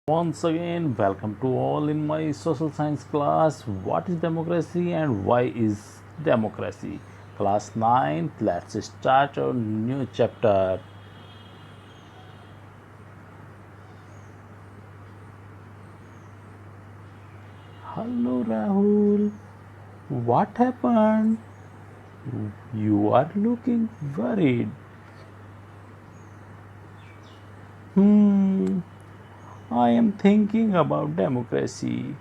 Once again, welcome to all in my social science class. What is democracy and why is democracy? Class 9, let's start our new chapter. Hello Rahul, what happened? You are looking worried. Hmm, I am thinking about democracy.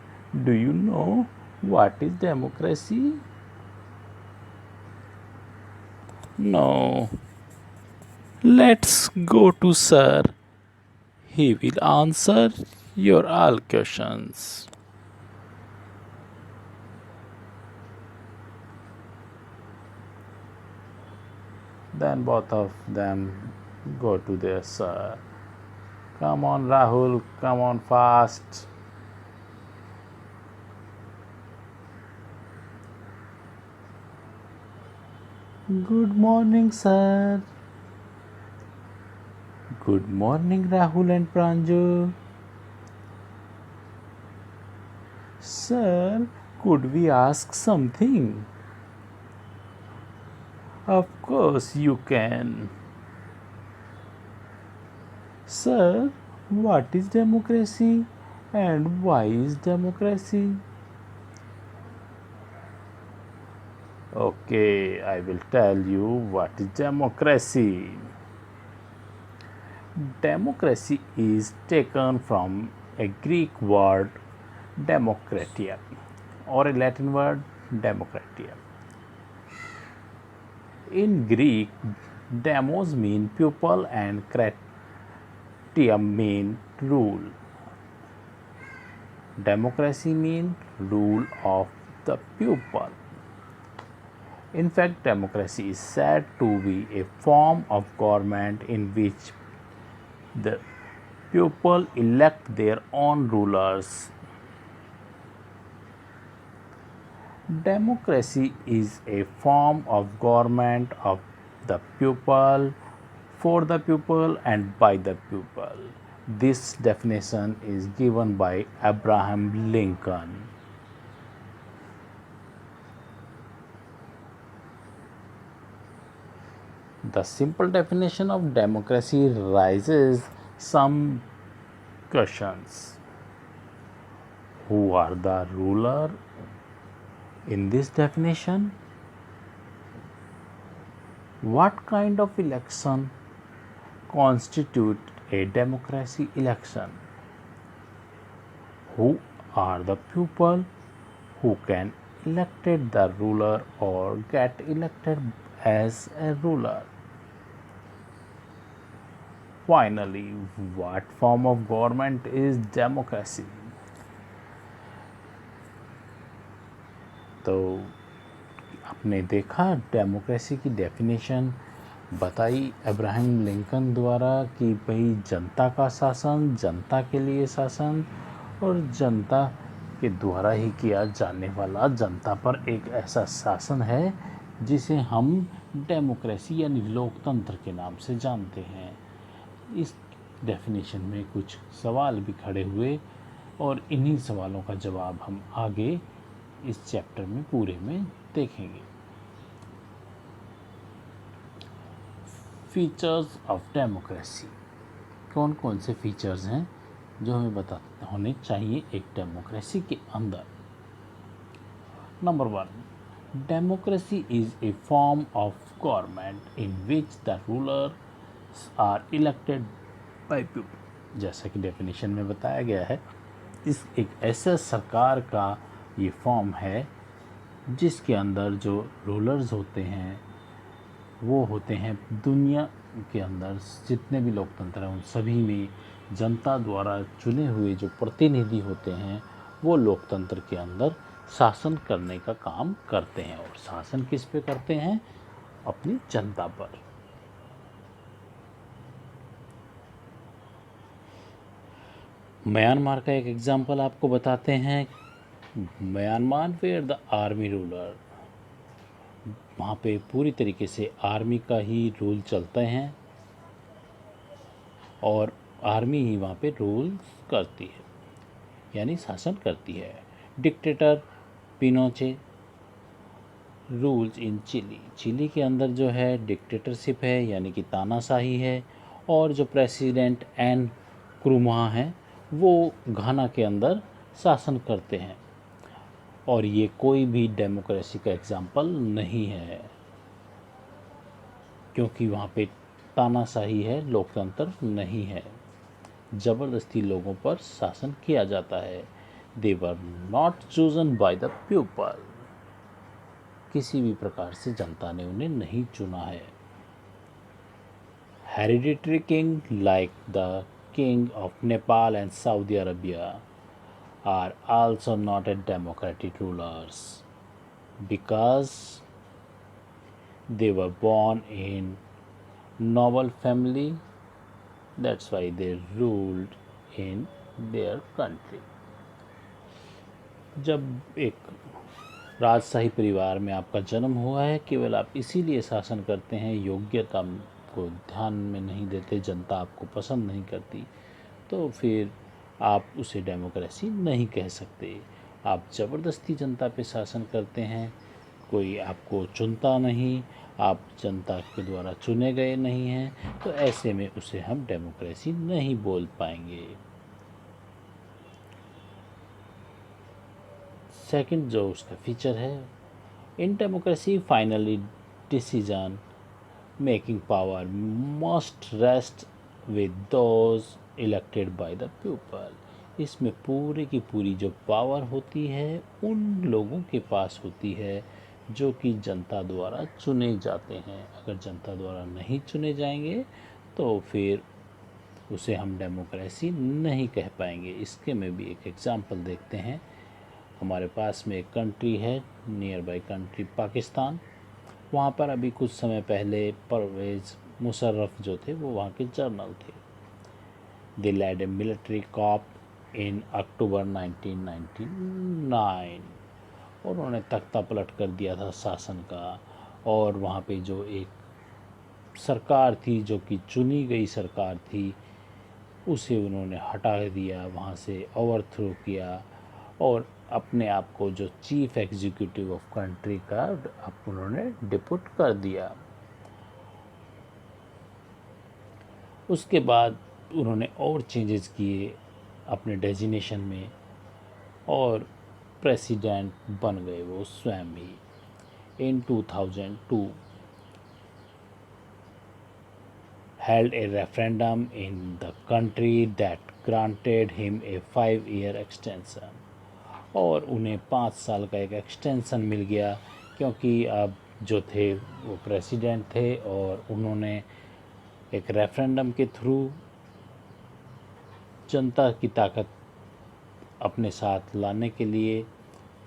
Do you know what is democracy? No. Let's go to Sir. He will answer your all questions. Then both of them go to their sir. Come on, Rahul, come on fast. Good morning, sir. Good morning, Rahul and Pranju. Sir, could we ask something? Of course, you can. Sir, what is democracy and why is democracy? Okay, I will tell you what is democracy. Democracy is taken from a Greek word demokratia or a Latin word demokratia. In Greek, demos mean pupil and kratium mean rule. Democracy means rule of the pupil. In fact, democracy is said to be a form of government in which the people elect their own rulers. Democracy is a form of government of the people, for the people, and by the people. This definition is given by Abraham Lincoln. The simple definition of democracy raises some questions. Who are the ruler in this definition? What kind of election constitute a democracy election? Who are the people who can elected the ruler or get elected as a ruler? Finally, what form of government is democracy? तो आपने देखा democracy की definition बताई Abraham Lincoln द्वारा कि भाई जनता का शासन, जनता के लिए शासन और जनता के द्वारा ही किया जाने वाला जनता पर एक ऐसा शासन है जिसे हम डेमोक्रेसी यानी लोकतंत्र के नाम से जानते हैं। इस डेफिनेशन में कुछ सवाल भी खड़े हुए और इन्हीं सवालों का जवाब हम आगे इस चैप्टर में पूरे में देखेंगे। फीचर्स ऑफ डेमोक्रेसी, कौन कौन से फीचर्स हैं जो हमें बता होने चाहिए एक डेमोक्रेसी के अंदर। Number 1, democracy is a form of government in which the rulers are elected by people. जैसा कि डेफिनेशन में बताया गया है, इस एक ऐसा सरकार का ये फॉर्म है जिसके अंदर जो रूलर्स होते हैं वो होते हैं दुनिया के अंदर जितने भी लोकतंत्र हैं उन सभी में जनता द्वारा चुने हुए जो प्रतिनिधि होते हैं वो लोकतंत्र के अंदर शासन करने का काम करते हैं। और शासन किस पे करते हैं? अपनी जनता पर। म्यांमार का एक एग्जाम्पल आपको बताते हैं। Myanmar where the army ruler, वहाँ पे पूरी तरीके से आर्मी का ही रूल चलते हैं और आर्मी ही वहाँ पे रूल करती है, यानी शासन करती है। Dictator Pinochet rules in Chile. Chile के अंदर जो है डिक्टेटरशिप है, यानी कि तानाशाही है। और जो प्रेसिडेंट एन क्रूमा हैं वो घाना के अंदर शासन करते हैं। और ये कोई भी डेमोक्रेसी का एग्जाम्पल नहीं है, क्योंकि वहाँ पे तानाशाही है, लोकतंत्र नहीं है, ज़बरदस्ती लोगों पर शासन किया जाता है। They were not chosen by the people. किसी भी प्रकार से जनता ने उन्हें नहीं चुना है। Hereditary king like the king of Nepal and Saudi Arabia are also not a democratic rulers because they were born in noble family. That's why they ruled in their country. जब एक राजशाही परिवार में आपका जन्म हुआ है, केवल आप इसीलिए शासन करते हैं, योग्यता को ध्यान में नहीं देते, जनता आपको पसंद नहीं करती, तो फिर आप उसे डेमोक्रेसी नहीं कह सकते। आप ज़बरदस्ती जनता पे शासन करते हैं, कोई आपको चुनता नहीं, आप जनता के द्वारा चुने गए नहीं हैं, तो ऐसे में उसे हम डेमोक्रेसी नहीं बोल पाएंगे। सेकंड जो उसका फीचर है, in democracy finally decision making power must rest with those elected by the people. इसमें पूरी की पूरी जो पावर होती है उन लोगों के पास होती है जो कि जनता द्वारा चुने जाते हैं। अगर जनता द्वारा नहीं चुने जाएंगे तो फिर उसे हम डेमोक्रेसी नहीं कह पाएंगे। इसके में भी एक एग्जांपल देखते हैं। हमारे पास में एक कंट्री है, नियर बाई कंट्री पाकिस्तान। वहाँ पर अभी कुछ समय पहले परवेज़ मुशर्रफ जो थे वो वहाँ के जनरल थे। दे लेड ए मिलिट्री कॉप इन अक्टूबर 1999। उन्होंने तख्ता पलट कर दिया था शासन का, और वहाँ पे जो एक सरकार थी जो कि चुनी गई सरकार थी उसे उन्होंने हटा दिया, वहाँ से ओवरथ्रो किया और अपने आप को जो चीफ एग्जीक्यूटिव ऑफ कंट्री का उन्होंने डिपुट कर दिया। उसके बाद उन्होंने और चेंजेस किए अपने डेजिनेशन में और प्रेसिडेंट बन गए वो स्वयं ही। इन 2002 held a referendum in the country that granted him a 5-year extension। और उन्हें 5 साल का एक एक्सटेंशन मिल गया, क्योंकि अब जो थे वो प्रेसिडेंट थे और उन्होंने एक रेफरेंडम के थ्रू जनता की ताकत अपने साथ लाने के लिए,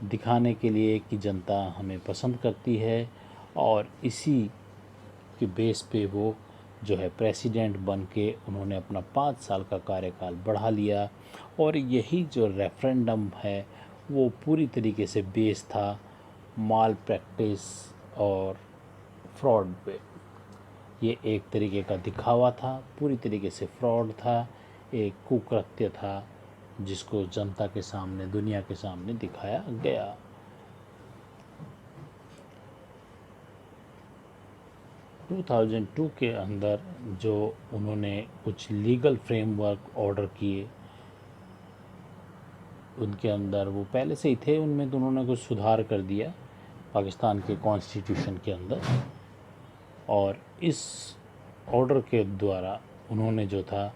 दिखाने के लिए कि जनता हमें पसंद करती है, और इसी के बेस पे वो जो है प्रेसिडेंट बन के उन्होंने अपना 5 साल का कार्यकाल बढ़ा लिया। और यही जो रेफरेंडम है वो पूरी तरीके से बेस था माल प्रैक्टिस और फ्रॉड पे। ये एक तरीके का दिखावा था, पूरी तरीके से फ्रॉड था, एक कुकृत्य था जिसको जनता के सामने, दुनिया के सामने दिखाया गया। टू 2002 के अंदर जो उन्होंने कुछ लीगल फ्रेमवर्क ऑर्डर किए, उनके अंदर वो पहले से ही थे, उनमें तो उन्होंने कुछ सुधार कर दिया पाकिस्तान के कॉन्स्टिट्यूशन के अंदर। और इस ऑर्डर के द्वारा उन्होंने जो था,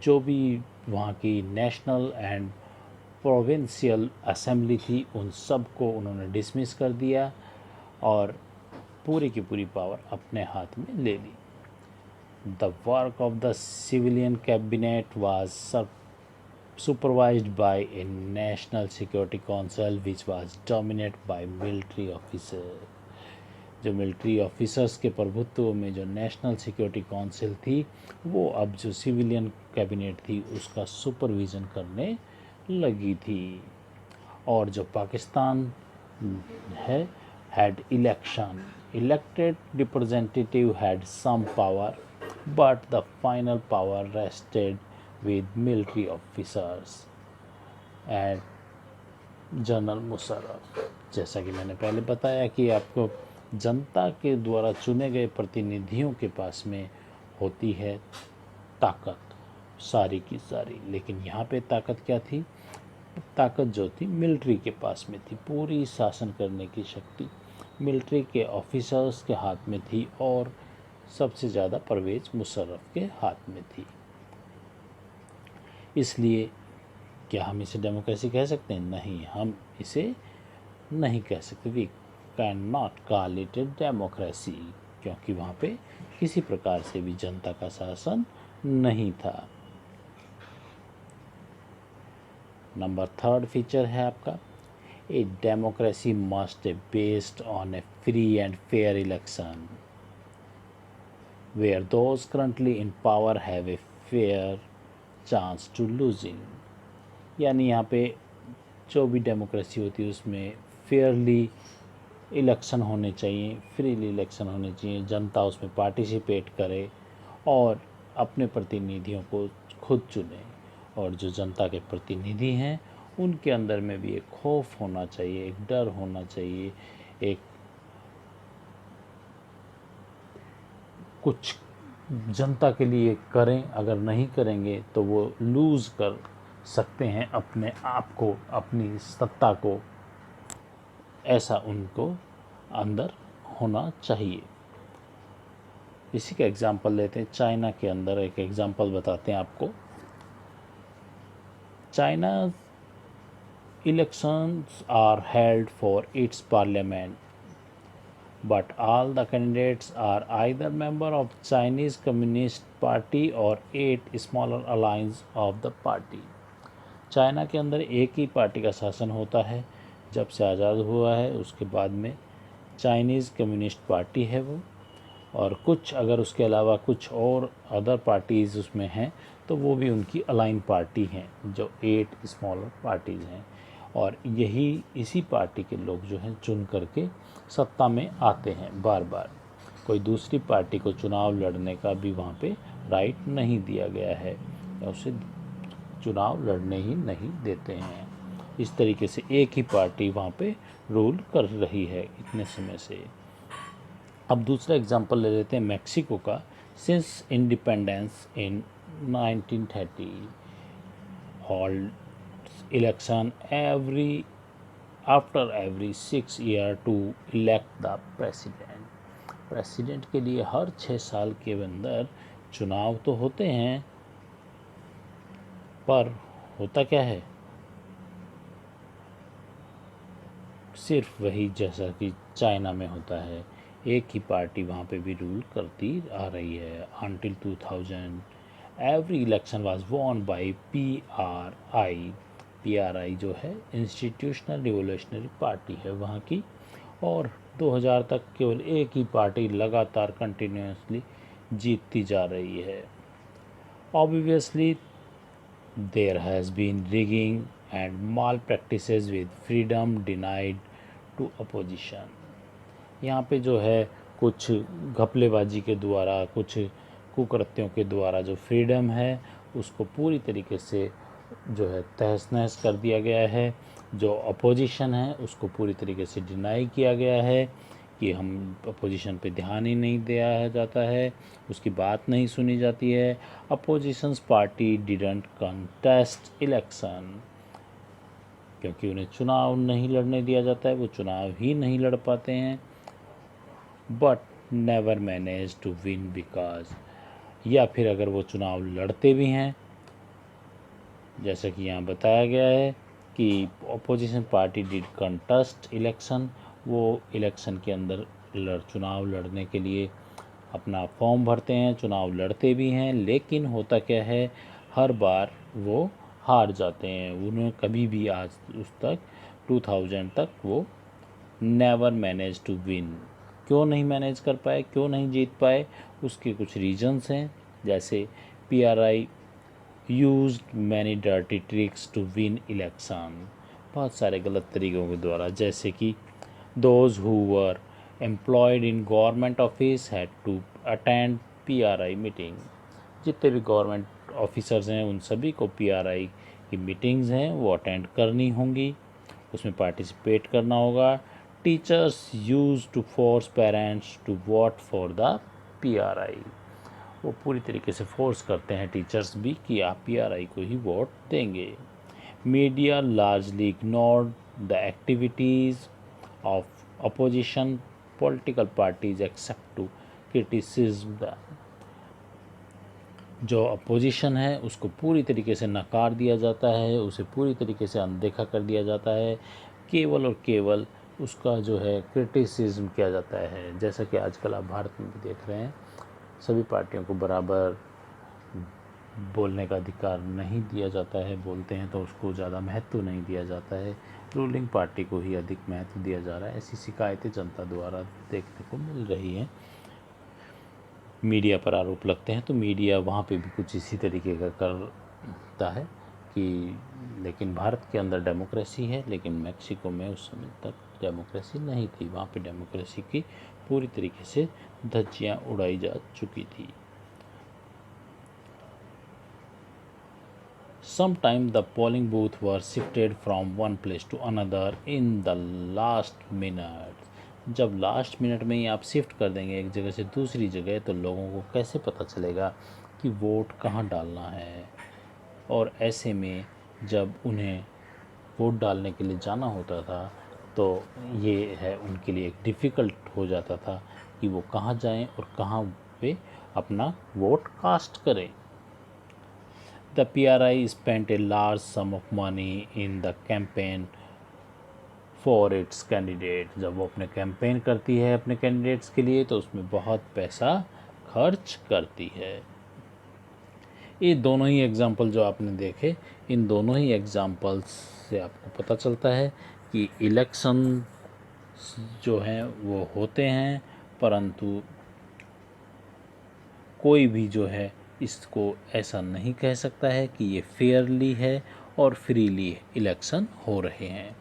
जो भी वहाँ की नेशनल एंड प्रोविंशियल असेंबली थी उन सब को उन्होंने डिसमिस कर दिया और पूरी की पूरी पावर अपने हाथ में ले ली। The work of the civilian cabinet was supervised by a national security council which was dominated by military officers। जो मिलिट्री ऑफिसर्स के प्रभुत्व में जो नेशनल सिक्योरिटी काउंसिल थी वो अब जो सिविलियन कैबिनेट थी उसका सुपरविज़न करने लगी थी। और जो पाकिस्तान है had election, elected representative had some power but the final power rested with military officers and general Musharraf. जैसा कि मैंने पहले बताया कि आपको जनता के द्वारा चुने गए प्रतिनिधियों के पास में होती है ताकत सारी की सारी, लेकिन यहाँ पे ताकत क्या थी? ताकत जो थी मिलिट्री के पास में थी। पूरी शासन करने की शक्ति मिलिट्री के ऑफिसर्स के हाथ में थी और सबसे ज़्यादा परवेज़ मुशर्रफ के हाथ में थी। इसलिए क्या हम इसे डेमोक्रेसी कह सकते हैं? नहीं, हम इसे नहीं कह सकते। We can not call it a democracy, क्योंकि वहाँ पे किसी प्रकार से भी जनता का शासन नहीं था। नंबर 3 फीचर है आपका, a democracy must be based on a free and fair election where those currently in power have a fair chance to losing. यानी यहाँ पे जो भी डेमोक्रेसी होती है उसमें फेयरली इलेक्शन होने चाहिए, फ्रीली इलेक्शन होने चाहिए, जनता उसमें पार्टिसिपेट करे और अपने प्रतिनिधियों को खुद चुने। और जो जनता के प्रतिनिधि हैं उनके अंदर में भी एक खौफ होना चाहिए, एक डर होना चाहिए, एक कुछ जनता के लिए करें, अगर नहीं करेंगे तो वो लूज़ कर सकते हैं अपने आप को, अपनी सत्ता को। ऐसा उनको अंदर होना चाहिए। इसी का एग्जाम्पल लेते हैं। चाइना के अंदर एक एग्जाम्पल बताते हैं आपको। China elections are held for its parliament but all the candidates are either member of Chinese Communist Party or 8 smaller alliance of the party। China के अंदर एक ही पार्टी का शासन होता है जब से आज़ाद हुआ है, उसके बाद में चाइनीज़ कम्युनिस्ट पार्टी है वो, और कुछ अगर उसके अलावा कुछ और अदर पार्टीज़ उसमें हैं तो वो भी उनकी अलाइन पार्टी हैं, जो 8 स्मॉलर पार्टीज़ हैं। और यही इसी पार्टी के लोग जो हैं चुन करके सत्ता में आते हैं बार बार। कोई दूसरी पार्टी को चुनाव लड़ने का भी वहाँ पे राइट नहीं दिया गया है, या उसे चुनाव लड़ने ही नहीं देते हैं। इस तरीके से एक ही पार्टी वहाँ पे रूल कर रही है इतने समय से। अब दूसरा एग्जांपल ले लेते हैं मैक्सिको का। Since independence in 1930 hold election after every 6 year to elect the president. President के लिए हर 6 साल के अंदर चुनाव तो होते हैं, पर होता क्या है? सिर्फ वही जैसा कि चाइना में होता है, एक ही पार्टी वहाँ पे भी रूल करती आ रही है। Until 2000 every election was won by PRI। PRI जो है इंस्टीट्यूशनल रिवोल्यूशनरी पार्टी है वहाँ की, और 2000 तक केवल एक ही पार्टी लगातार कंटिन्यूसली जीतती जा रही है। Obviously there has been rigging and malpractices with freedom denied to opposition. यहाँ पे जो है कुछ घपलेबाजी के द्वारा, कुछ कुकृत्यों के द्वारा जो फ्रीडम है उसको पूरी तरीके से जो है तहस नहस कर दिया गया है। जो अपोजिशन है उसको पूरी तरीके से डिनाई किया गया है कि हम अपोजिशन पे ध्यान ही नहीं दिया जाता है, उसकी बात नहीं सुनी जाती है। Oppositions party didn't contest election, क्योंकि उन्हें चुनाव नहीं लड़ने दिया जाता है, वो चुनाव ही नहीं लड़ पाते हैं। But never manage to win because, या फिर अगर वो चुनाव लड़ते भी हैं, जैसा कि यहाँ बताया गया है कि opposition party did contest election, वो इलेक्शन के अंदर चुनाव लड़ने के लिए अपना फॉर्म भरते हैं, चुनाव लड़ते भी हैं, लेकिन होता क्या है, हर बार वो हार जाते हैं। उन्हें कभी भी आज उस तक 2000 तक वो नेवर मैनेज टू विन। क्यों नहीं मैनेज कर पाए, क्यों नहीं जीत पाए? उसके कुछ रीजंस हैं, जैसे PRI used many dirty tricks to win election. बहुत सारे गलत तरीक़ों के द्वारा, जैसे कि those who were employed in government office had to attend PRI meeting. जितने भी गवर्नमेंट ऑफिसर्स हैं उन सभी को पीआरआई की मीटिंग्स हैं वो अटेंड करनी होंगी, उसमें पार्टिसिपेट करना होगा। Teachers use to force parents to vote for the PRI, वो पूरी तरीके से फोर्स करते हैं टीचर्स भी कि आप पीआरआई को ही वोट देंगे। Media largely ignored the activities of opposition political parties except to criticism the, जो अपोजिशन है उसको पूरी तरीके से नकार दिया जाता है, उसे पूरी तरीके से अनदेखा कर दिया जाता है, केवल और केवल उसका जो है क्रिटिसिज्म किया जाता है। जैसा कि आजकल आप भारत में भी देख रहे हैं, सभी पार्टियों को बराबर बोलने का अधिकार नहीं दिया जाता है, बोलते हैं तो उसको ज़्यादा महत्व नहीं दिया जाता है, रूलिंग पार्टी को ही अधिक महत्व दिया जा रहा है। ऐसी शिकायतें जनता द्वारा देखने को मिल रही हैं। मीडिया पर आरोप लगते हैं तो मीडिया वहाँ पे भी कुछ इसी तरीके का करता है कि, लेकिन भारत के अंदर डेमोक्रेसी है, लेकिन मैक्सिको में उस समय तक डेमोक्रेसी नहीं थी, वहाँ पे डेमोक्रेसी की पूरी तरीके से धज्जियाँ उड़ाई जा चुकी थी। Sometimes the polling booth were shifted from one place to another in the last minute. जब लास्ट मिनट में ही आप शिफ्ट कर देंगे एक जगह से दूसरी जगह, तो लोगों को कैसे पता चलेगा कि वोट कहाँ डालना है। और ऐसे में जब उन्हें वोट डालने के लिए जाना होता था तो ये है उनके लिए एक डिफ़िकल्ट हो जाता था कि वो कहाँ जाएं और कहाँ पे अपना वोट कास्ट करें। The PRI spent a large sum of money in the campaign for its candidate. जब वो अपने कैंपेन करती है अपने कैंडिडेट्स के लिए तो उसमें बहुत पैसा खर्च करती है। ये दोनों ही एग्जाम्पल जो आपने देखे, इन दोनों ही एग्जाम्पल्स से आपको पता चलता है कि इलेक्शन जो हैं वो होते हैं, परंतु कोई भी जो है इसको ऐसा नहीं कह सकता है कि ये फेयरली है और फ्रीली इलेक्शन हो रहे हैं।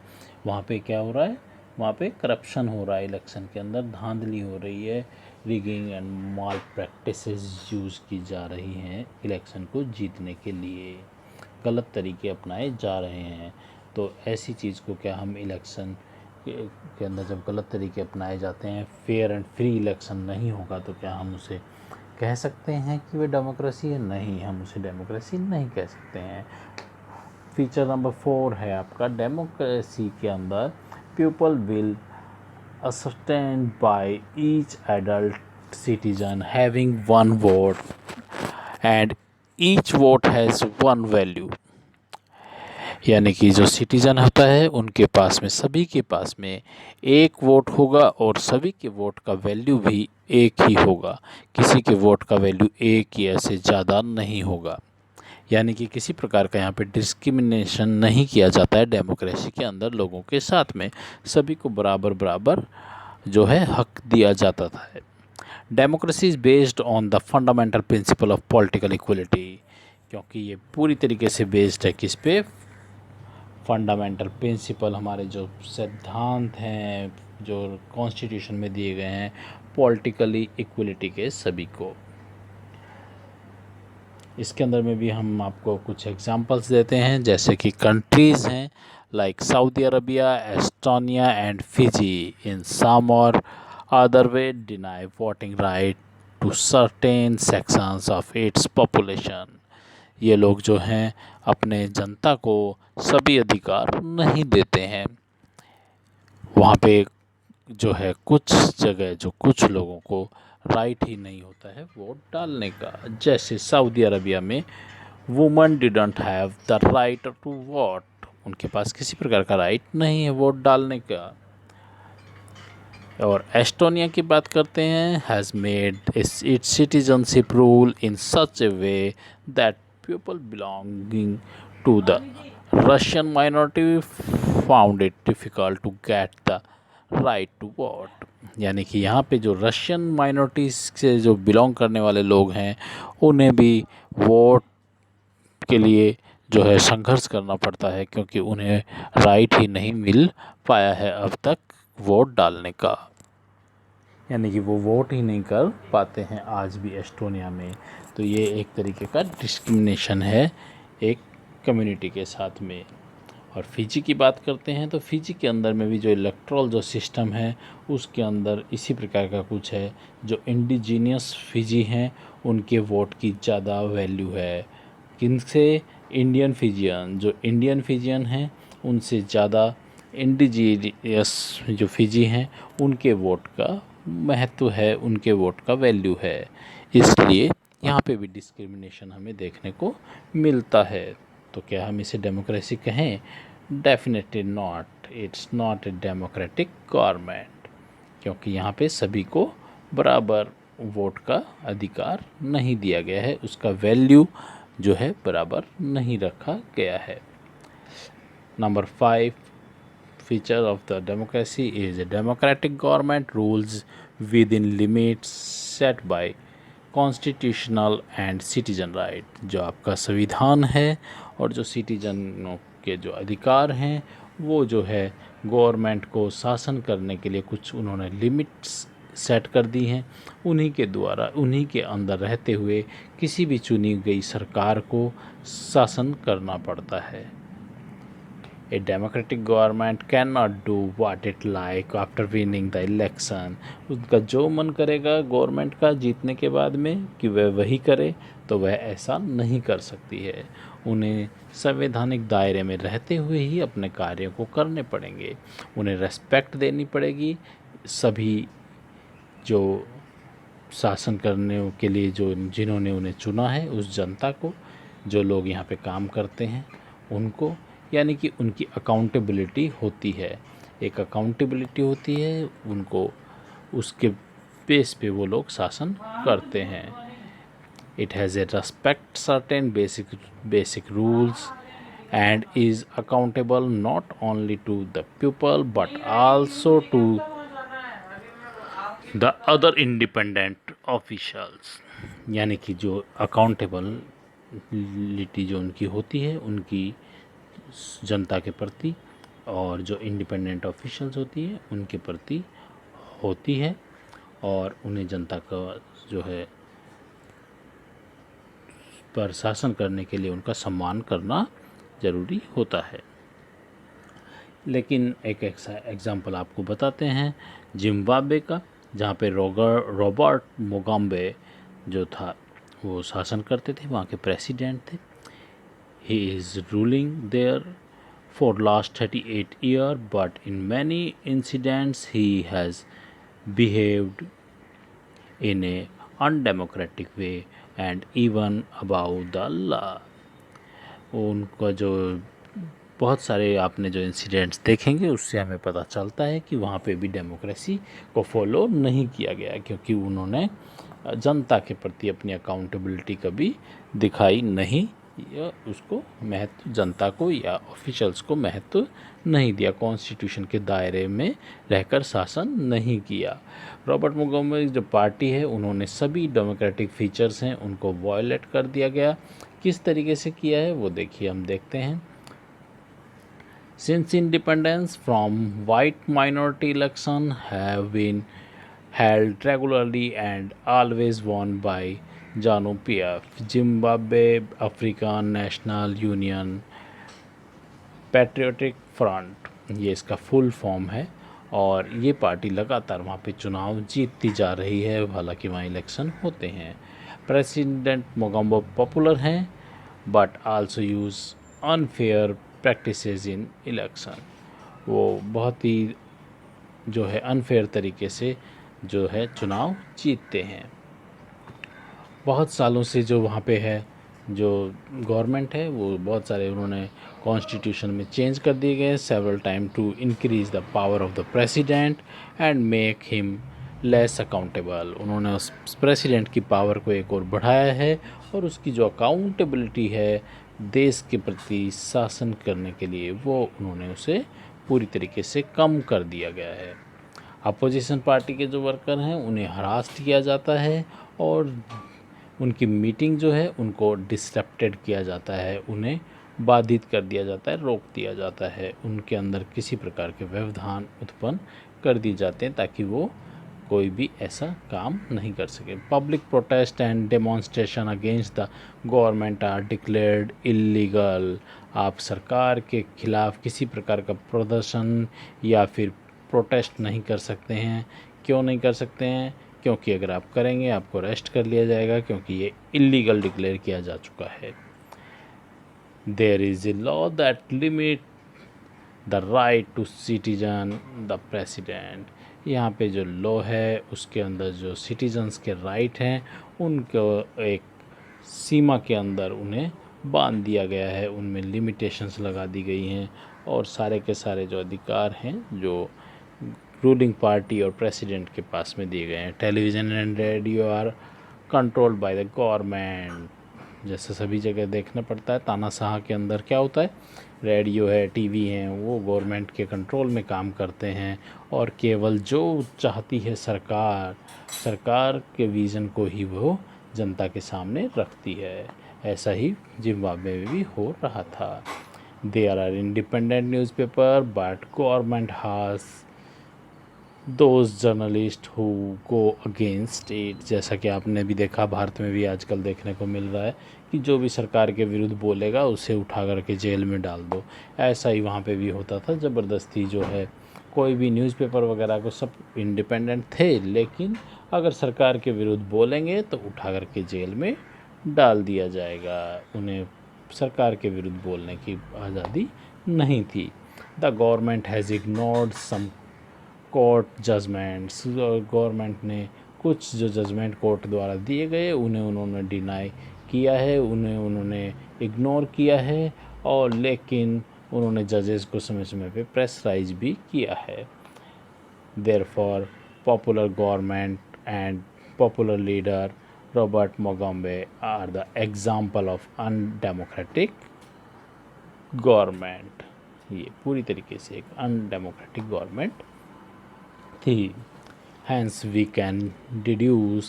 वहाँ पे क्या हो रहा है, वहाँ पे करप्शन हो रहा है, इलेक्शन के अंदर धांधली हो रही है, rigging and mall practices use की जा रही हैं इलेक्शन को जीतने के लिए, गलत तरीके अपनाए जा रहे हैं। तो ऐसी चीज़ को क्या हम इलेक्शन के अंदर जब गलत तरीके अपनाए जाते हैं, फेयर एंड फ्री इलेक्शन नहीं होगा, तो क्या हम उसे कह सकते हैं कि वे डेमोक्रेसी है? नहीं, हम उसे डेमोक्रेसी नहीं कह सकते हैं। फीचर नंबर 4 है आपका डेमोक्रेसी के अंदर people will ascertained by each adult citizen having one vote and each vote has one value। यानी कि जो सिटीज़न होता है उनके पास में, सभी के पास में एक वोट होगा और सभी के वोट का वैल्यू भी एक ही होगा, किसी के वोट का वैल्यू एक या से ज़्यादा नहीं होगा। यानी कि किसी प्रकार का यहाँ पे डिस्क्रिमिनेशन नहीं किया जाता है डेमोक्रेसी के अंदर, लोगों के साथ में सभी को बराबर बराबर जो है हक दिया जाता है। Democracy is based on the fundamental principle of political equality, क्योंकि ये पूरी तरीके से बेस्ड है किस पे, फंडामेंटल प्रिंसिपल, हमारे जो सिद्धांत हैं जो कॉन्स्टिट्यूशन में दिए गए हैं पॉलिटिकली इक्वलिटी के सभी को। इसके अंदर में भी हम आपको कुछ एग्जांपल्स देते हैं, जैसे कि कंट्रीज़ हैं like Saudi Arabia, Estonia and Fiji in some और other way deny voting right to certain sections of its population. ये लोग जो हैं अपने जनता को सभी अधिकार नहीं देते हैं। वहाँ पे जो है कुछ जगह जो कुछ लोगों को राइट ही नहीं होता है वोट डालने का। जैसे सऊदी अरबिया में woman didn't have the right to vote, उनके पास किसी प्रकार का राइट नहीं है वोट डालने का। और एस्टोनिया की बात करते हैं, has made its citizenship rule in such a way that people belonging to the Russian minority found it difficult to get the right to vote. यानी कि यहाँ पे जो रशियन माइनॉरिटीज़ से जो बिलोंग करने वाले लोग हैं उन्हें भी वोट के लिए जो है संघर्ष करना पड़ता है, क्योंकि उन्हें राइट ही नहीं मिल पाया है अब तक वोट डालने का। यानी कि वो वोट ही नहीं कर पाते हैं आज भी एस्टोनिया में। तो ये एक तरीके का डिस्क्रिमिनेशन है एक कम्युनिटी के साथ में। और फिजी की बात करते हैं तो फिजी के अंदर में भी जो इलेक्ट्रल जो सिस्टम है उसके अंदर इसी प्रकार का कुछ है। जो इंडिजीनियस फिजी हैं उनके वोट की ज़्यादा वैल्यू है। किनसे? इंडियन फिजियन, जो इंडियन फिजियन हैं उनसे ज़्यादा इंडिजीनियस जो फिजी हैं उनके वोट का महत्व है, उनके वोट का वैल्यू है। इसलिए यहाँ पे भी डिस्क्रिमिनेशन हमें देखने को मिलता है। तो क्या हम इसे डेमोक्रेसी कहें? Definitely not, it's not a democratic government, क्योंकि यहाँ पे सभी को बराबर वोट का अधिकार नहीं दिया गया है, उसका वैल्यू जो है बराबर नहीं रखा गया है। Number 5 feature of the democracy is a democratic government rules within limits set by constitutional and citizen right. जो आपका संविधान है और जो सिटीजनों के जो अधिकार हैं वो जो है गवर्नमेंट को शासन करने के लिए कुछ उन्होंने लिमिट्स सेट कर दी हैं। उन्हीं के द्वारा, उन्हीं के अंदर रहते हुए किसी भी चुनी गई सरकार को शासन करना पड़ता है। A democratic government cannot do what it like after winning the election। उसका जो मन करेगा गवर्नमेंट का जीतने के बाद में कि वह वही करे, तो वह ऐसा नहीं कर सकती है। उन्हें संवैधानिक दायरे में रहते हुए ही अपने कार्यों को करने पड़ेंगे। उन्हें रेस्पेक्ट देनी पड़ेगी। सभी जो शासन करने के लिए जो जिन्होंने उन्हें चुना है उस जनता को, जो लोग यहाँ पे काम करते हैं उनको, यानी कि उनकी अकाउंटेबिलिटी होती है। एक अकाउंटेबिलिटी होती है उनको, उसके बेस पे वो लोग शासन करते हैं। It has a respect certain basic rules and is accountable not only to the people but also to the other independent officials. यानी कि जो अकाउंटेबिलिटी जो उनकी होती है उनकी जनता के प्रति, और जो इंडिपेंडेंट ऑफिशियल्स होती है उनके प्रति होती है, और उन्हें जनता का जो है पर शासन करने के लिए उनका सम्मान करना ज़रूरी होता है। लेकिन एक एग्जाम्पल आपको बताते हैं जिम्बाब्वे का, जहाँ पे रॉबर्ट मुगाबे जो था वो शासन करते थे, वहाँ के प्रेसिडेंट थे। He is ruling there for last 38 years, but in many incidents he has behaved in a undemocratic way and even above the law। उनका जो बहुत सारे आपने जो इंसिडेंट्स देखेंगे उससे हमें पता चलता है कि वहाँ पे भी डेमोक्रेसी को फॉलो नहीं किया गया, क्योंकि उन्होंने जनता के प्रति अपनी अकाउंटेबिलिटी कभी दिखाई नहीं, या उसको महत्व, जनता को या ऑफिशियल्स को महत्व नहीं दिया, कॉन्स्टिट्यूशन के दायरे में रहकर शासन नहीं किया। रॉबर्ट मुगाबे जो पार्टी है उन्होंने सभी डेमोक्रेटिक फीचर्स हैं उनको वायलेट कर दिया गया। किस तरीके से किया है वो देखिए, हम देखते हैं। Since independence from white minority election have been held regularly and always won by ZANU-PF, Zimbabwe African National Union Patriotic Front, ये इसका फुल फॉर्म है। और ये पार्टी लगातार वहाँ पे चुनाव जीतती जा रही है, हालांकि वहाँ इलेक्शन होते हैं। प्रेसिडेंट मुगाबे पॉपुलर हैं but also use unfair practices in election. वो बहुत ही जो है अनफेयर तरीके से जो है चुनाव जीतते हैं। बहुत सालों से जो वहाँ पे है जो गवर्नमेंट है वो बहुत सारे उन्होंने कॉन्स्टिट्यूशन में चेंज कर दिए गए several time to increase the power of the president and make him less accountable. उन्होंने उस प्रेसिडेंट की पावर को एक और बढ़ाया है और उसकी जो अकाउंटेबिलिटी है देश के प्रति शासन करने के लिए वो उन्होंने उसे पूरी तरीके से कम कर दिया गया है। अपोजिशन पार्टी के जो वर्कर हैं उन्हें हरास किया जाता है और उनकी मीटिंग जो है उनको डिसरप्टेड किया जाता है, उन्हें बाधित कर दिया जाता है, रोक दिया जाता है, उनके अंदर किसी प्रकार के व्यवधान उत्पन्न कर दिए जाते हैं ताकि वो कोई भी ऐसा काम नहीं कर सके। Public protest and demonstration against the government are declared illegal. आप सरकार के खिलाफ किसी प्रकार का प्रदर्शन या फिर प्रोटेस्ट नहीं कर सकते हैं। क्यों नहीं कर सकते हैं? क्योंकि अगर आप करेंगे आपको अरेस्ट कर लिया जाएगा, क्योंकि ये इलीगल डिक्लेयर किया जा चुका है। There is a law that limit the right to citizen the president. यहाँ पे जो लॉ है उसके अंदर जो सिटीजन्स के राइट हैं उनको एक सीमा के अंदर उन्हें बांध दिया गया है, उनमें लिमिटेशंस लगा दी गई हैं और सारे के सारे जो अधिकार हैं जो रूलिंग पार्टी और प्रेसिडेंट के पास में दिए गए हैं। Television and radio are controlled by the government. जैसे सभी जगह देखना पड़ता है, तानाशाह के अंदर क्या होता है, रेडियो है, टीवी हैं, वो गवर्नमेंट के कंट्रोल में काम करते हैं और केवल जो चाहती है सरकार के विज़न को ही वो जनता के सामने रखती है। ऐसा ही जिम्बाब्वे में भी हो रहा था। There are independent newspaper but government has those journalist who go against it. जैसा कि आपने भी देखा, भारत में भी आजकल देखने को मिल रहा है कि जो भी सरकार के विरुद्ध बोलेगा उसे उठा करके जेल में डाल दो। ऐसा ही वहाँ पे भी होता था, ज़बरदस्ती जो है कोई भी न्यूज़पेपर वगैरह को, सब इंडिपेंडेंट थे लेकिन अगर सरकार के विरुद्ध बोलेंगे तो उठा करके जेल में डाल दिया जाएगा। उन्हें सरकार के विरुद्ध बोलने की आज़ादी नहीं थी। The government has ignored some court judgments. Government ने कुछ जो जजमेंट कोर्ट द्वारा दिए गए उन्हें उन्होंने डिनाई किया है, उन्हें उन्होंने इग्नोर किया है और लेकिन उन्होंने जजेस को समय समय पे प्रेशराइज भी किया है। Therefore popular government and popular leader Robert Mugabe are the example of undemocratic government. ये पूरी तरीके से एक अनडेमोक्रेटिक गवर्नमेंट थी। Hence we can deduce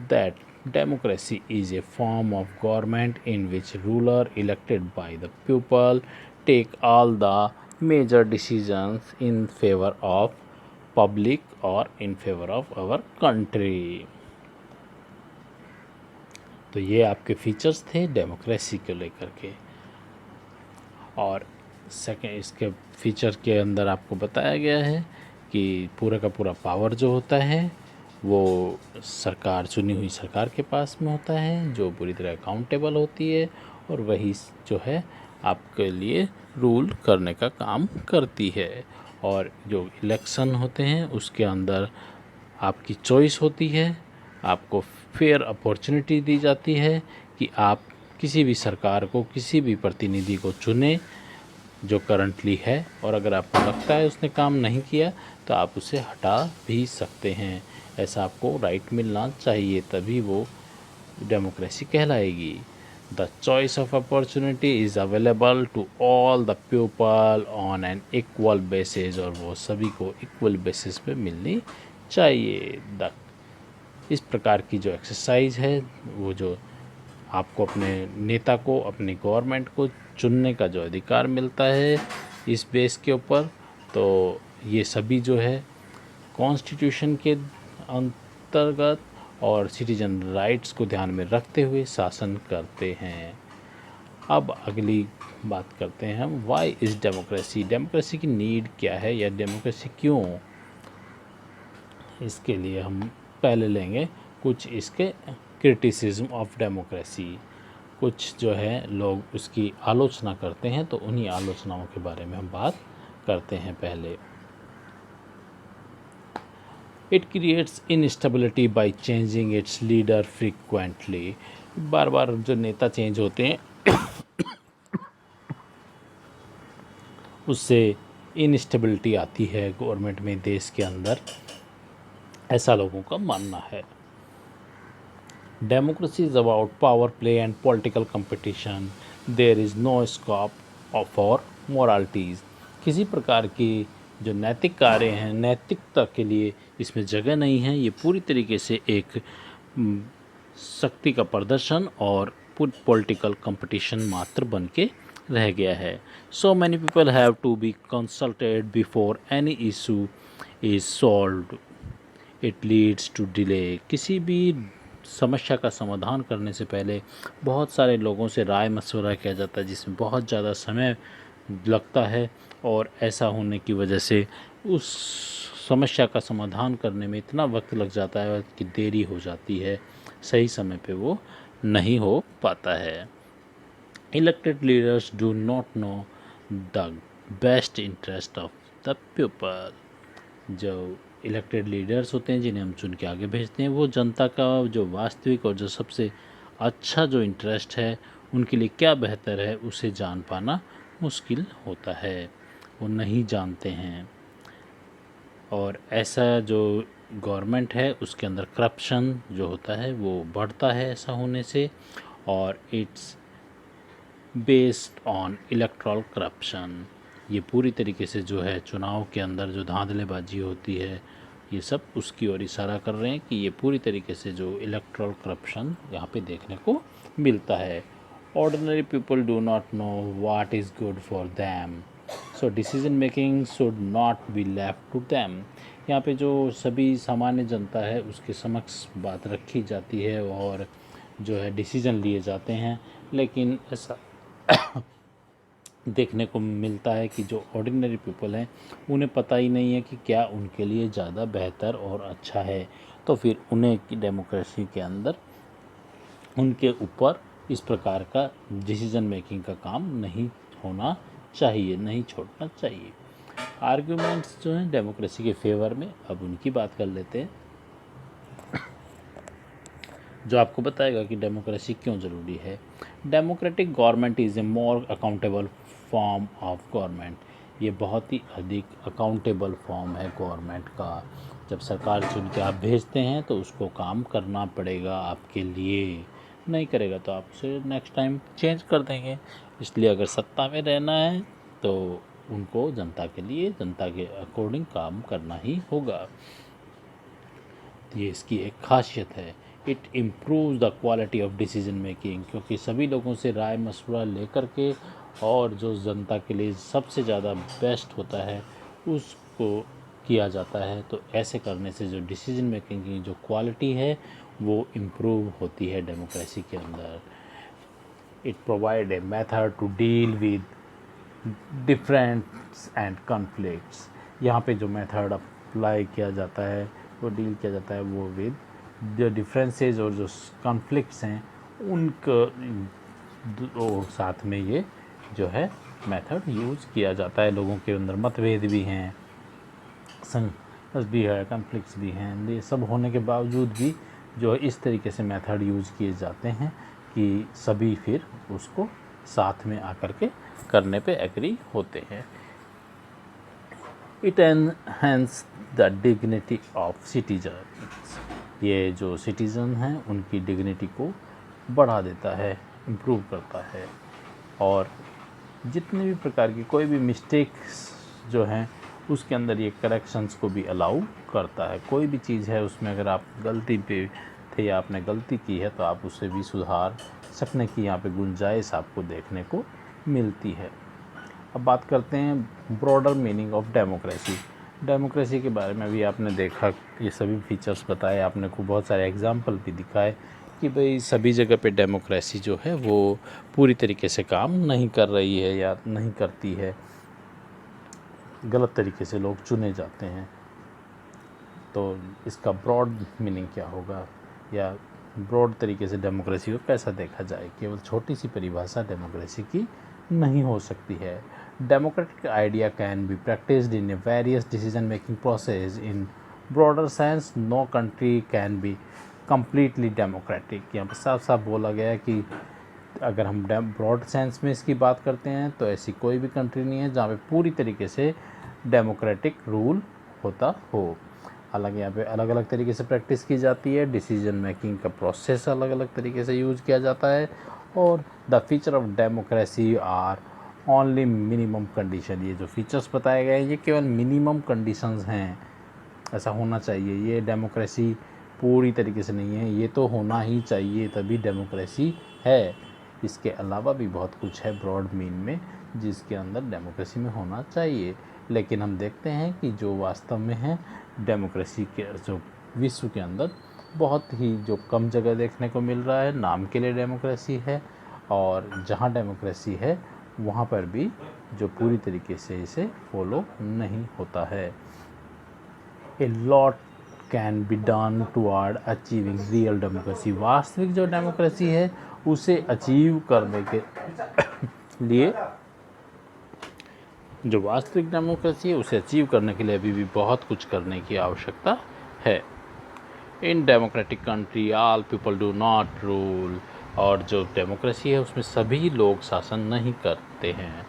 that democracy is a form of government in which ruler elected by the people take all the major decisions in favor of public or in favor of our country। तो ये आपके features थे democracy को लेकर के। और second, इसके feature के अंदर आपको बताया गया है कि पूरा का पूरा पावर जो होता है वो सरकार, चुनी हुई सरकार के पास में होता है, जो पूरी तरह अकाउंटेबल होती है और वही जो है आपके लिए रूल करने का काम करती है। और जो इलेक्शन होते हैं उसके अंदर आपकी चॉइस होती है, आपको फेयर अपॉर्चुनिटी दी जाती है कि आप किसी भी सरकार को, किसी भी प्रतिनिधि को चुनें जो करंटली है, और अगर आपको लगता है उसने काम नहीं किया तो आप उसे हटा भी सकते हैं। ऐसा आपको राइट मिलना चाहिए, तभी वो डेमोक्रेसी कहलाएगी। The choice of opportunity is available to all the people on an equal basis, और वो सभी को इक्वल बेसिस पे मिलनी चाहिए। इस प्रकार की जो एक्सरसाइज है, वो जो आपको अपने नेता को, अपनी गवर्नमेंट को चुनने का जो अधिकार मिलता है इस बेस के ऊपर, तो ये सभी जो है कॉन्स्टिट्यूशन के अंतर्गत और सिटीजन राइट्स को ध्यान में रखते हुए शासन करते हैं। अब अगली बात करते हैं हम, व्हाई इज़ डेमोक्रेसी। डेमोक्रेसी की नीड क्या है या डेमोक्रेसी क्यों? इसके लिए हम पहले लेंगे कुछ इसके क्रिटिसिज्म ऑफ डेमोक्रेसी। कुछ जो है लोग उसकी आलोचना करते हैं, तो उन्हीं आलोचनाओं के बारे में हम बात करते हैं। पहले, it creates instability by changing its leader frequently. बार बार जो नेता चेंज होते हैं उससे इनस्टेबिलिटी आती है गवर्नमेंट में, देश के अंदर, ऐसा लोगों का मानना है। Democracy is about power play and political competition. There is no scope for moralities. किसी प्रकार की जो नैतिक कार्य हैं, नैतिकता के लिए इसमें जगह नहीं है। ये पूरी तरीके से एक शक्ति का प्रदर्शन और पॉलिटिकल कंपटीशन मात्र बन के रह गया है। So many people have to be consulted before any issue is solved. It leads to delay. किसी भी समस्या का समाधान करने से पहले बहुत सारे लोगों से राय मशवरा किया जाता है, जिसमें बहुत ज़्यादा समय लगता है, और ऐसा होने की वजह से उस समस्या का समाधान करने में इतना वक्त लग जाता है कि देरी हो जाती है, सही समय पे वो नहीं हो पाता है। Elected leaders do not know the best interest of the people. जो इलेक्टेड लीडर्स होते हैं, जिन्हें हम चुन के आगे भेजते हैं, वो जनता का जो वास्तविक और जो सबसे अच्छा जो इंटरेस्ट है, उनके लिए क्या बेहतर है, उसे जान पाना मुश्किल होता है, वो नहीं जानते हैं। और ऐसा जो गवर्नमेंट है उसके अंदर करप्शन जो होता है वो बढ़ता है ऐसा होने से, और it's based on electoral corruption. ये पूरी तरीके से जो है चुनाव के अंदर जो धांधलेबाजी होती है, ये सब उसकी ओर इशारा कर रहे हैं कि ये पूरी तरीके से जो इलेक्ट्रल करप्शन यहाँ पे देखने को मिलता है। Ordinary people do not know what is good for them, so decision making should not be left to them. यहाँ पे जो सभी सामान्य जनता है उसके समक्ष बात रखी जाती है और जो है डिसीजन लिए जाते हैं, लेकिन ऐसा देखने को मिलता है कि जो ऑर्डिनरी पीपल हैं उन्हें पता ही नहीं है कि क्या उनके लिए ज़्यादा बेहतर और अच्छा है, तो फिर उन्हें की डेमोक्रेसी के अंदर उनके ऊपर इस प्रकार का डिसीजन मेकिंग का काम नहीं होना चाहिए, नहीं छोड़ना चाहिए। आर्ग्यूमेंट्स जो हैं डेमोक्रेसी के फेवर में, अब उनकी बात कर लेते हैं, जो आपको बताएगा कि डेमोक्रेसी क्यों ज़रूरी है। Democratic government is a more accountable form of government. ये बहुत ही अधिक अकाउंटेबल फॉर्म है गवर्नमेंट का। जब सरकार चुन के आप भेजते हैं तो उसको काम करना पड़ेगा आपके लिए, नहीं करेगा तो आप उसे नेक्स्ट टाइम चेंज कर देंगे। इसलिए अगर सत्ता में रहना है तो उनको जनता के लिए, जनता के अकॉर्डिंग काम करना ही होगा। ये इसकी एक खासियत है। It improve the quality of decision making, क्योंकि सभी लोगों से राय मशवरा लेकर के और जो जनता के लिए सबसे ज़्यादा बेस्ट होता है उसको किया जाता है। तो ऐसे करने से जो डिसीजन मेकिंग की जो क्वालिटी है वो इम्प्रूव होती है डेमोक्रेसी के अंदर। It provide a method to deal with differences and conflicts. यहाँ पे जो मेथड अप्लाई किया जाता है, वो डील किया जाता है वो विद जो डिफरेंसेस और जो कॉन्फ्लिक्ट्स हैं उनको साथ में ये जो है मेथड यूज़ किया जाता है। लोगों के अंदर मतभेद भी हैं, संघर्ष भी है, कॉन्फ्लिक्ट्स भी हैं, ये सब होने के बावजूद भी जो है इस तरीके से मेथड यूज़ किए जाते हैं कि सभी फिर उसको साथ में आकर के करने पे एग्री होते हैं। It enhance the dignity of citizens. ये जो सिटीज़न हैं उनकी डिग्निटी को बढ़ा देता है, इम्प्रूव करता है, और जितने भी प्रकार की कोई भी मिस्टेक्स जो हैं उसके अंदर ये करेक्शंस को भी अलाउ करता है। कोई भी चीज़ है उसमें अगर आप गलती पे थे या आपने गलती की है तो आप उसे भी सुधार सकने की यहाँ पे गुंजाइश आपको देखने को मिलती है। अब बात करते हैं broader meaning of democracy. Democracy के बारे में भी आपने देखा, ये सभी फीचर्स बताए, आपने को बहुत सारे एग्जाम्पल भी दिखाए कि भाई सभी जगह पे डेमोक्रेसी जो है वो पूरी तरीके से काम नहीं कर रही है या नहीं करती है, गलत तरीके से लोग चुने जाते हैं। तो इसका ब्रॉड मीनिंग क्या होगा, या ब्रॉड तरीके से डेमोक्रेसी को कैसा देखा जाए। केवल छोटी सी परिभाषा डेमोक्रेसी की नहीं हो सकती है। Democratic idea can be practised in a various decision making process. In broader sense no country can be completely democratic. यहाँ पर साफ साफ बोला गया है कि अगर हम ब्रॉड सेंस में इसकी बात करते हैं तो ऐसी कोई भी कंट्री नहीं है जहाँ पे पूरी तरीके से डेमोक्रेटिक रूल होता हो। हालांकि यहाँ पे अलग अलग तरीके से प्रैक्टिस की जाती है, डिसीजन मेकिंग का प्रोसेस अलग अलग तरीके से यूज़ किया जाता है, और the feature of democracy are only minimum condition. ये जो फीचर्स बताए गए हैं ये केवल मिनिमम कंडीशंस हैं, ऐसा होना चाहिए। ये डेमोक्रेसी पूरी तरीके से नहीं है, ये तो होना ही चाहिए तभी डेमोक्रेसी है। इसके अलावा भी बहुत कुछ है ब्रॉड मीन में जिसके अंदर डेमोक्रेसी में होना चाहिए, लेकिन हम देखते हैं कि जो वास्तव में है डेमोक्रेसी के जो विश्व के अंदर बहुत ही जो कम जगह देखने को मिल रहा है। नाम के लिए डेमोक्रेसी है, और जहाँ डेमोक्रेसी है वहाँ पर भी जो पूरी तरीके से इसे फॉलो नहीं होता है। A lot can be done toward achieving real democracy. वास्तविक जो डेमोक्रेसी है उसे अचीव करने के लिए, जो वास्तविक डेमोक्रेसी है उसे अचीव करने के लिए अभी भी बहुत कुछ करने की आवश्यकता है। In democratic country all people do not rule. और जो डेमोक्रेसी है उसमें सभी लोग शासन नहीं करते हैं।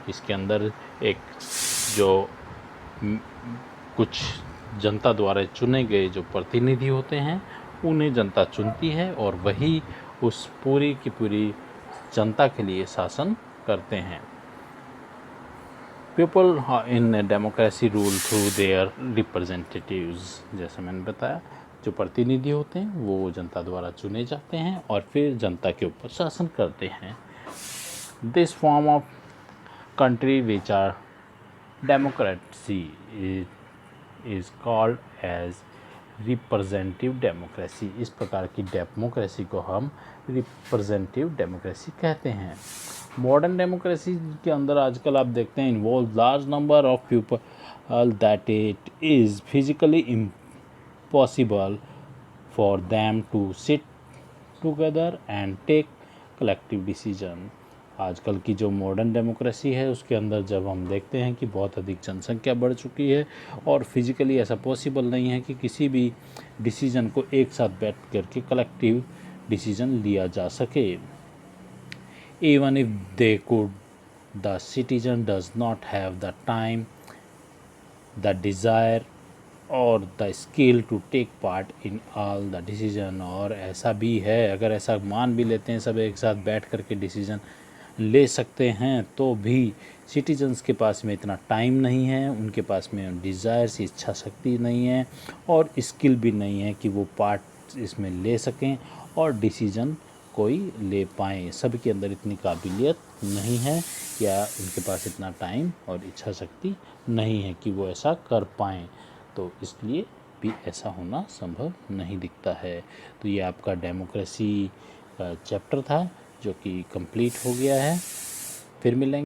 इसके अंदर एक जो कुछ जनता द्वारा चुने गए जो प्रतिनिधि होते हैं उन्हें जनता चुनती है, और वही उस पूरी की पूरी जनता के लिए शासन करते हैं। People in democracy rule through their representatives. जैसे मैंने बताया, जो प्रतिनिधि होते हैं वो जनता द्वारा चुने जाते हैं और फिर जनता के ऊपर शासन करते हैं। This form of country which are democracy is called as representative democracy. इस प्रकार की डेमोक्रेसी को हम रिप्रेजेंटेटिव डेमोक्रेसी कहते हैं। मॉडर्न डेमोक्रेसी के अंदर आजकल आप देखते हैं involve large number of people that it is physically impossible for them to sit together and take collective decision. आजकल की जो मॉडर्न डेमोक्रेसी है उसके अंदर जब हम देखते हैं कि बहुत अधिक जनसंख्या बढ़ चुकी है और फिजिकली ऐसा पॉसिबल नहीं है कि किसी भी डिसीजन को एक साथ बैठ करके कलेक्टिव डिसीजन लिया जा सके। Even if they could, the citizen does not have the time, the desire or the skill to take part in all the decision। और ऐसा भी है, अगर ऐसा मान भी लेते हैं सब एक साथ बैठ करके डिसीजन ले सकते हैं, तो भी सिटीजन्स के पास में इतना टाइम नहीं है, उनके पास में डिज़ायर्स, इच्छा शक्ति नहीं है और स्किल भी नहीं है कि वो पार्ट इसमें ले सकें और डिसीजन कोई ले पाएँ। सबके अंदर इतनी काबिलियत नहीं है या उनके पास इतना टाइम और इच्छा शक्ति नहीं है कि वो ऐसा कर पाएँ, तो इसलिए भी ऐसा होना संभव नहीं दिखता है। तो ये आपका डेमोक्रेसी चैप्टर था जो कि कंप्लीट हो गया है। फिर मिलेंगे।